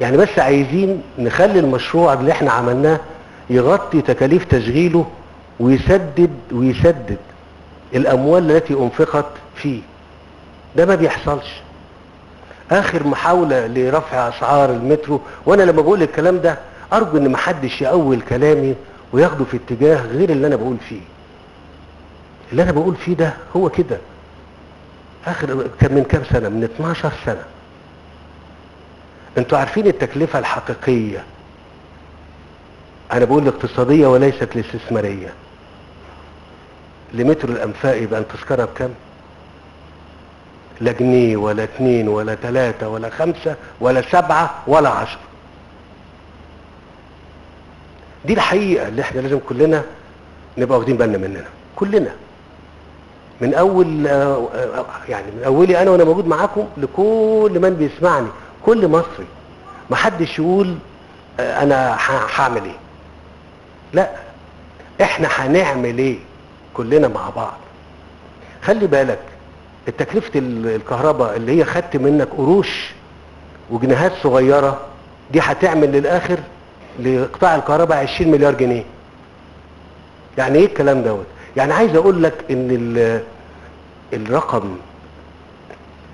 يعني بس عايزين نخلي المشروع اللي احنا عملناه يغطي تكاليف تشغيله ويسدد الاموال التي انفقت فيه. ده ما بيحصلش. اخر محاولة لرفع اسعار المترو، وانا لما بقول الكلام ده ارجو ان محدش يأول كلامي وياخده في اتجاه غير اللي انا بقول فيه. اللي انا بقول فيه ده هو كده. كان من كام سنة؟ من 12 سنة. انتوا عارفين التكلفة الحقيقية، انا بقول الاقتصادية وليست الاستثمارية، لمترو الانفاق يبقى التذكرة بكام؟ لا جنيه ولا 2 ولا 3 ولا 5 ولا 7 ولا 10. دي الحقيقة اللي احنا لازم كلنا نبقى واخدين بالنا مننا، كلنا، من اول يعني من اولي انا وانا موجود معاكم لكل من بيسمعني، كل مصري. ما حدش يقول انا هعمل ايه. لا، احنا هنعمل ايه كلنا مع بعض. خلي بالك، التكلفة الكهرباء اللي هي خدت منك قروش وجنيهات صغيرة دي هتعمل للاخر لقطاع الكهرباء 20 مليار جنيه. يعني ايه الكلام دوت؟ يعني عايز اقول لك ان الرقم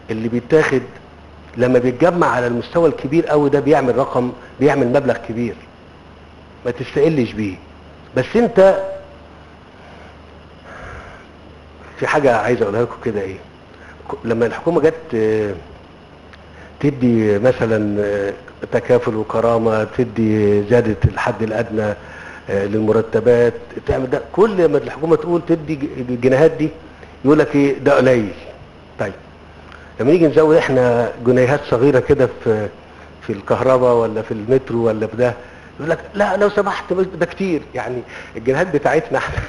اللي بيتاخد لما بيتجمع على المستوى الكبير قوي ده بيعمل مبلغ كبير ما تستقلش بيه. بس انت في حاجة عايز اقولها لكم كده، ايه، لما الحكومة جت تدي مثلا تكافل وكرامة، تدي زيادة الحد الادنى للمرتبات، تعمل ده، كل ما الحكومة تقول تدي الجنيهات دي يقول لك ايه ده قليل. طيب لما نيجي نزود احنا جنيهات صغيرة كده في الكهرباء ولا في المترو ولا في ده، يقول لك لا لو سمحت ده كتير. يعني الجنيهات بتاعتنا احنا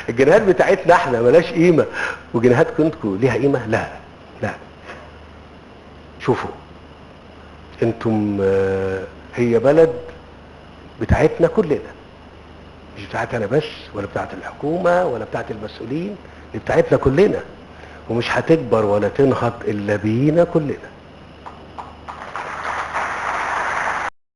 الجنيهات بتاعتنا احنا ملاش قيمة، وجنيهات كنتكم ليها قيمة؟ لا لا. شوفوا انتم، هي بلد بتاعتنا كلنا، مش بتاعت انا بس ولا بتاعت الحكومة ولا بتاعت المسؤولين، دي بتاعتنا كلنا، ومش هتكبر ولا تنهض الا بينا كلنا.